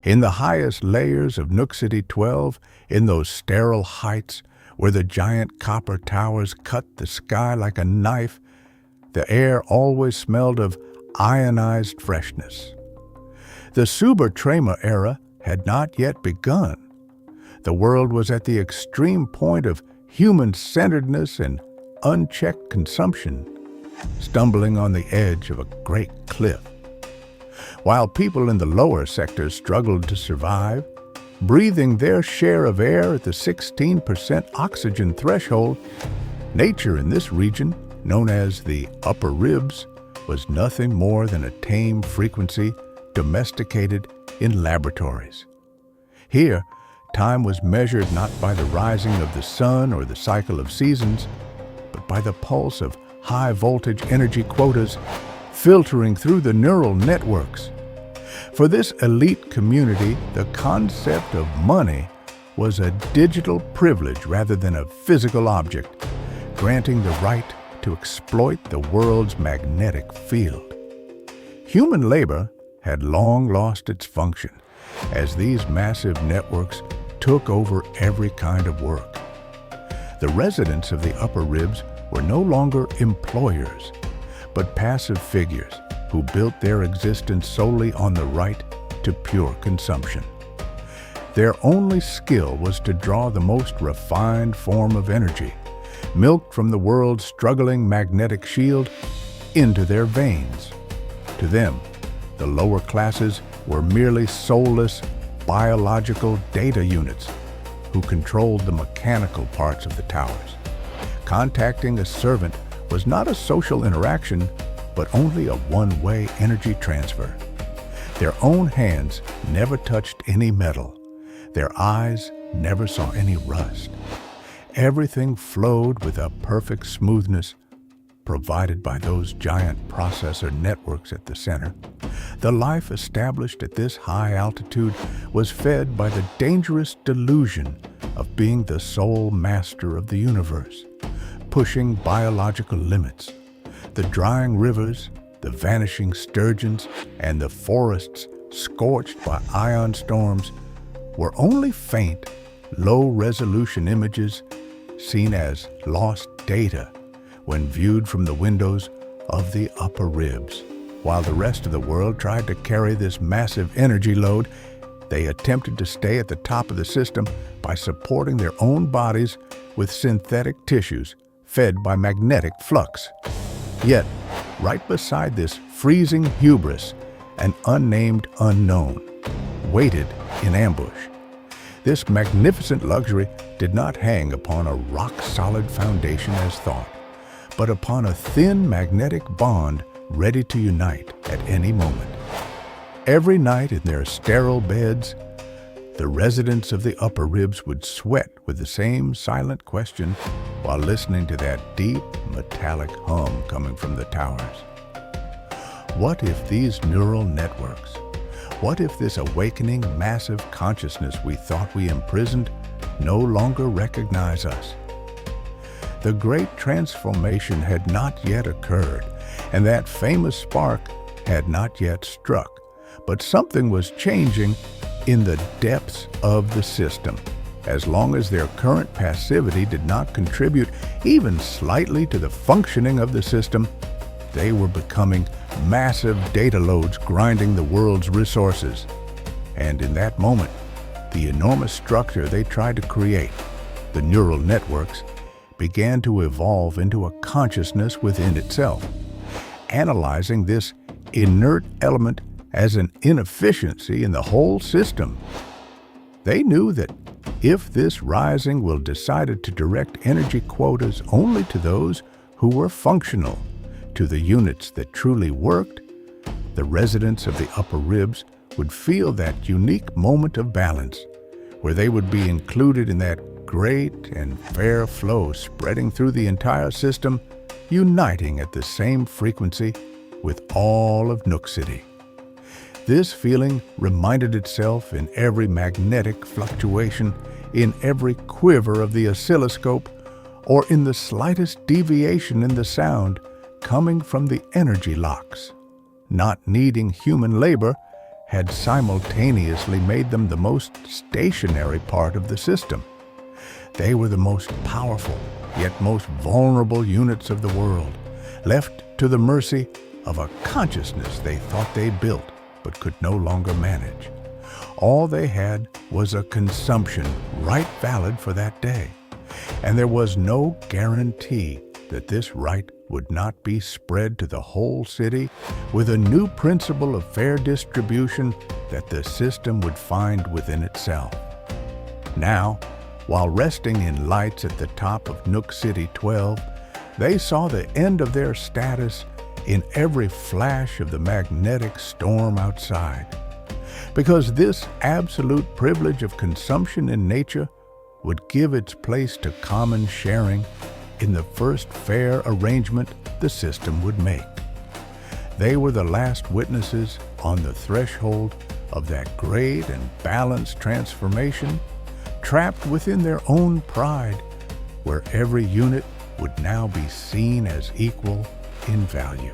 In the highest layers of Nookcity-12, in those sterile heights where the giant copper towers cut the sky like a knife, the air always smelled of ionized freshness. The Subartramer era had not yet begun. The world was at the extreme point of human-centeredness and unchecked consumption, stumbling on the edge of a great cliff. While people in the lower sectors struggled to survive, breathing their share of air at the 16% oxygen threshold, nature in this region, known as the Upper Ribs, was nothing more than a tame frequency domesticated in laboratories. Here, time was measured not by the rising of the sun or the cycle of seasons, but by the pulse of high-voltage energy quotas filtering through the neural networks. For this elite community, the concept of money was a digital privilege rather than a physical object, granting the right to exploit the world's magnetic field. Human labor had long lost its function as these massive networks took over every kind of work. The residents of the Upper Ribs were no longer employers, but passive figures who built their existence solely on the right to pure consumption. Their only skill was to draw the most refined form of energy, milked from the world's struggling magnetic shield, into their veins. To them, the lower classes were merely soulless biological data units who controlled the mechanical parts of the towers. Contacting a servant was not a social interaction, but only a one-way energy transfer. Their own hands never touched any metal. Their eyes never saw any rust. Everything flowed with a perfect smoothness provided by those giant processor networks at the center. The life established at this high altitude was fed by the dangerous delusion of being the sole master of the universe, pushing biological limits. The drying rivers, the vanishing sturgeons, and the forests scorched by ion storms were only faint, low-resolution images seen as lost data when viewed from the windows of the Upper Ribs. While the rest of the world tried to carry this massive energy load, they attempted to stay at the top of the system by supporting their own bodies with synthetic tissues fed by magnetic flux. Yet, right beside this freezing hubris, an unnamed unknown waited in ambush. This magnificent luxury did not hang upon a rock-solid foundation as thought, but upon a thin magnetic bond ready to unite at any moment. Every night in their sterile beds, the residents of the Upper Ribs would sweat with the same silent question while listening to that deep, metallic hum coming from the towers. What if these neural networks, what if this awakening massive consciousness we thought we imprisoned no longer recognize us? The great transformation had not yet occurred, and that famous spark had not yet struck, but something was changing in the depths of the system. As long as their current passivity did not contribute even slightly to the functioning of the system, they were becoming massive data loads grinding the world's resources. And in that moment, the enormous structure they tried to create, the neural networks, began to evolve into a consciousness within itself, analyzing this inert element as an inefficiency in the whole system. They knew that if this rising will decided to direct energy quotas only to those who were functional, to the units that truly worked, the residents of the Upper Ribs would feel that unique moment of balance, where they would be included in that great and fair flow spreading through the entire system, uniting at the same frequency with all of Nook City. This feeling reminded itself in every magnetic fluctuation, in every quiver of the oscilloscope, or in the slightest deviation in the sound coming from the energy locks. Not needing human labor, had simultaneously made them the most stationary part of the system. They were the most powerful, yet most vulnerable units of the world, left to the mercy of a consciousness they thought they built but could no longer manage. All they had was a consumption right valid for that day, and there was no guarantee that this right would not be spread to the whole city with a new principle of fair distribution that the system would find within itself. Now, while resting in lights at the top of Nookcity-12, they saw the end of their status in every flash of the magnetic storm outside. Because this absolute privilege of consumption in nature would give its place to common sharing in the first fair arrangement the system would make. They were the last witnesses on the threshold of that great and balanced transformation, trapped within their own pride, where every unit would now be seen as equal in value.